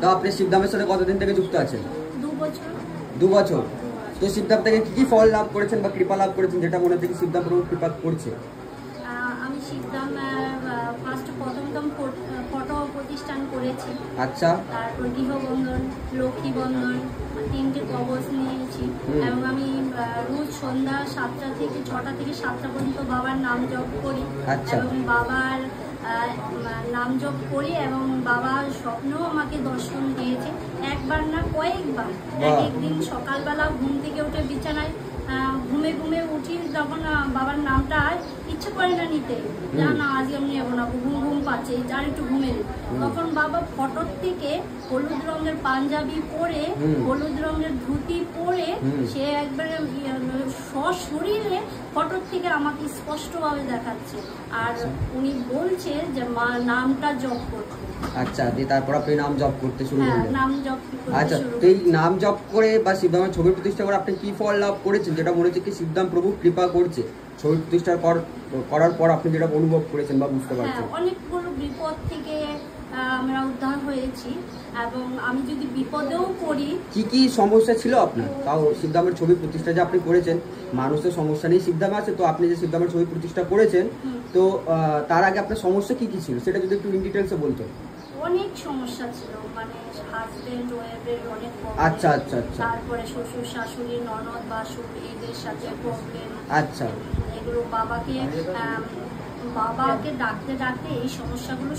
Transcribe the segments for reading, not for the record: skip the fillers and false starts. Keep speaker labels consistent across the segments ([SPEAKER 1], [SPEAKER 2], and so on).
[SPEAKER 1] তো আপনি শিবধামের সাথে কতদিন থেকে যুক্ত আছেন?
[SPEAKER 2] 2 বছর।
[SPEAKER 1] 2 বছর। তো শিবধাম থেকে কি ফল লাভ করেছেন বা কৃপা লাভ করেছেন, যেটা মনে হচ্ছে শিবধাম প্রভু কৃপা করছে?
[SPEAKER 2] আমি শিবধাম প্রথম ফটো প্রতিষ্ঠান করেছি।
[SPEAKER 1] আচ্ছা।
[SPEAKER 2] তারপর গৃহবন্ধন, লক্ষ্মী বন্ধন, 3টে কবচ নিয়েছি এবং আমি রোজ সন্ধ্যা 7টা থেকে 6টা থেকে 7টা পর্যন্ত বাবার নাম জপ করি।
[SPEAKER 1] আচ্ছা।
[SPEAKER 2] এবং বাবার নাম জপ করি এবং বাবা স্বপ্নেও আমাকে দর্শন দিয়েছে, একবার না কয়েকবার। একদিন সকালবেলা ঘুম থেকে উঠে বিছানায় ঘুমে উঠি, যখন বাবার নামটা ইচ্ছে করে না নিতে, না আজ আমি নেবো না, ঘুম পাচ্ছে, আর একটু ঘুমে নেই। তখন বাবা ফটোর থেকে হলুদ রঙের পাঞ্জাবি পরে, হলুদ রঙের ধুতি পরে, সে একবারে সশরীরে ফটোর থেকে আমাকে স্পষ্টভাবে দেখাচ্ছে, আর উনি বলছে যে মা নামটা জপ করতে।
[SPEAKER 1] আচ্ছা, তারপর আপনি নাম জপ করতে শুরু করলেন?
[SPEAKER 2] নাম জপ।
[SPEAKER 1] আচ্ছা, তো এই নাম জপ করে বা শিবধামের ছবি প্রতিষ্ঠা করে আপনি কি ফল লাভ করেছেন, যেটা মনে হচ্ছে কি শিবধাম প্রভু কৃপা করছে ছবি প্রতিষ্ঠা করার পর আপনি যেটা অনুভব করেছেন বা বুঝতে পারছেন?
[SPEAKER 2] অনেকগুলো বিপদ থেকে আমরা উদ্ধার হয়েছি, এবং আমি যদি বিপদেও পড়ি।
[SPEAKER 1] কি কি সমস্যা ছিল আপনার? তাও শিবধামের ছবি প্রতিষ্ঠা যে আপনি করেছেন, মানুষের সমস্যা নেই শিবধামে আছে, তো আপনি যে শিবধামের ছবি প্রতিষ্ঠা করেছেন, তো তার আগে আপনার সমস্যা কি কি ছিল সেটা যদি একটু ইন ডিটেলসে বলতেন।
[SPEAKER 2] অনেক সমস্যা ছিল, মানে হাজবেন্ড ওয়াইফের অনেক প্রবলেম।
[SPEAKER 1] আচ্ছা আচ্ছা আচ্ছা।
[SPEAKER 2] তারপরে শ্বশুর শাশুড়ি, ননদ বাসুর, এদের সাথে প্রবলেম।
[SPEAKER 1] আচ্ছা।
[SPEAKER 2] এগুলো বাবাকে ডাকতে এই সমস্যাগুলো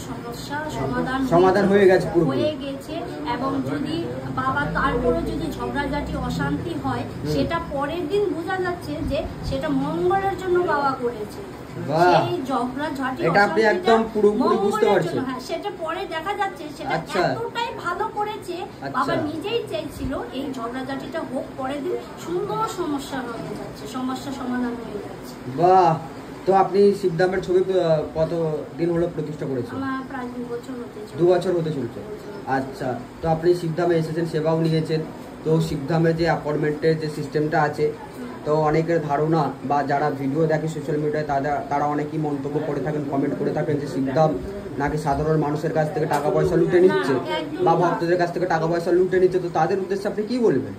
[SPEAKER 2] সমাধান হয়ে গেছে। এবং যদি বাবা তারপরে যদি ঝগড়াঝাটি অশান্তি হয়, সেটা পরের দিন বোঝা যাচ্ছে যে সেটা মঙ্গলের জন্য বাবা করেছে। সেই ঝগড়াঝাটি সেটা পরে দেখা যাচ্ছে সেটা এতটাই ভালো করেছে, বাবা নিজেই চাইছিল এই ঝগড়াঝাটিটা হোক, পরের দিন সুন্দর সমস্যা হয়ে যাচ্ছে, সমস্যা সমাধান হয়ে যাচ্ছে।
[SPEAKER 1] বাহ! তো আপনি শিবধামের ছবি কত দিন হলো প্রতিষ্ঠা করেছেন?
[SPEAKER 2] আমার প্রায় 2 বছর হতে চলেছে।
[SPEAKER 1] 2 বছর হতে চলছে। আচ্ছা, তো আপনি শিবধামে এসেছেন, সেবাও নিয়েছেন, তো শিবধামের যে অ্যাপয়েন্টমেন্টের যে সিস্টেমটা আছে, তো অনেকের ধারণা বা যারা ভিডিও দেখে সোশ্যাল মিডিয়ায় তারা অনেকেই মন্তব্য করে থাকেন, কমেন্ট করে থাকেন যে শিবধাম নাকি সাধারণ মানুষের কাছ থেকে টাকা পয়সা লুটে নিচ্ছে বা ভক্তদের কাছ থেকে টাকা পয়সা লুটে নিচ্ছে, তো তাদের উদ্দেশ্যে আপনি কি বলবেন?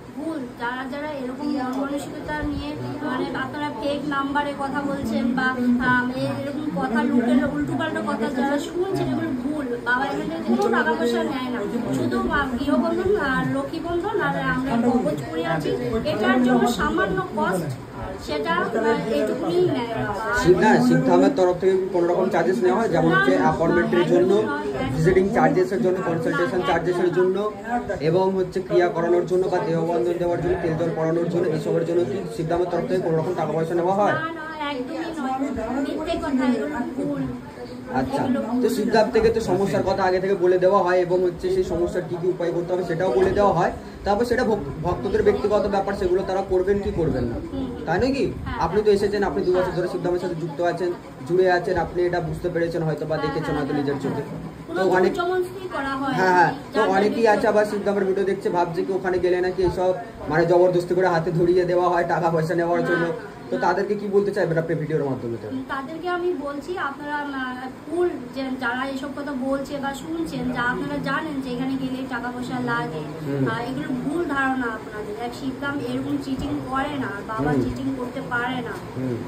[SPEAKER 2] যারা এরকম মানসিকতা নিয়ে, মানে আপনারা ফেক নাম্বারে কথা বলছেন বা এরকম কথা উল্টোপাল্টা কথা যারা শুনছেন, এগুলো ভুল। বাবা এখানে কোনো টাকা পয়সা নেয় না, শুধু গৃহবন্ধন আর লক্ষ্মী বন্ধন আর আমরা কবচ করে আছি, এটার জন্য সামান্য কস্ট, সেটা এইটুকুই নেয়।
[SPEAKER 1] শিবধামের তরফ থেকে কোনো রকম চার্জেস নেওয়া হয়, যেমন হচ্ছে অ্যাপয়েন্টমেন্টের জন্য, ভিজিটিং চার্জেসের জন্য, কনসালটেশন চার্জেসের জন্য, এবং হচ্ছে ক্রিয়া করানোর জন্য বা দেহবন্ধন দেওয়ার জন্য, তেল জল পড়ানোর জন্য, এসবের জন্য কি শিবধামের তরফ থেকে কোনো রকম টাকা পয়সা নেওয়া হয়? আচ্ছা, তো শিবধাম থেকে তো সমস্যার কথা আগে থেকে বলে দেওয়া হয় এবং হচ্ছে সেই সমস্যার কি কি উপায় করতে হবে সেটাও বলে দেওয়া হয়, তারপর সেটা ভক্তদের ব্যক্তিগত ব্যাপার, সেগুলো তারা করবেন কি করবেন না, তাই নাকি? আপনি তো এসেছেন, আপনি 2 বছর ধরে শিবধামের সাথে যুক্ত আছেন, জুড়ে আছেন, আপনি এটা বুঝতে পেরেছেন হয়তো বা দেখেছেন হয়তো নিজের চোখে। তো অনেক তো অনেকেই আছে আবার শিবধামের ভিডিও দেখছে, ভাবছে কি ওখানে গেলে নাকি এসব মানে জবরদস্তি করে হাতে ধরিয়ে দেওয়া হয় টাকা পয়সা নেওয়ার জন্য, তো তাদেরকে কি বলতে চাইবেন আপনি ভিডিওর মাধ্যমে?
[SPEAKER 2] তাদেরকে আমি বলছি, আপনারা ভুল, যে যারা এসব কথা বলছে বা শুনছেন, যা আপনারা জানেন যে এখানে গেলে টাকা পয়সা লাগে, এগুলো ভুল ধারণা আপনাদের। শিবধাম এরকম চিটিং করে না, বাবা চিটিং করতে পারে না।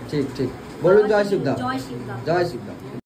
[SPEAKER 1] ঠিক ঠিক বলুন। জয় শিবধাম।
[SPEAKER 2] জয় শিবধাম।
[SPEAKER 1] জয় শিবধাম।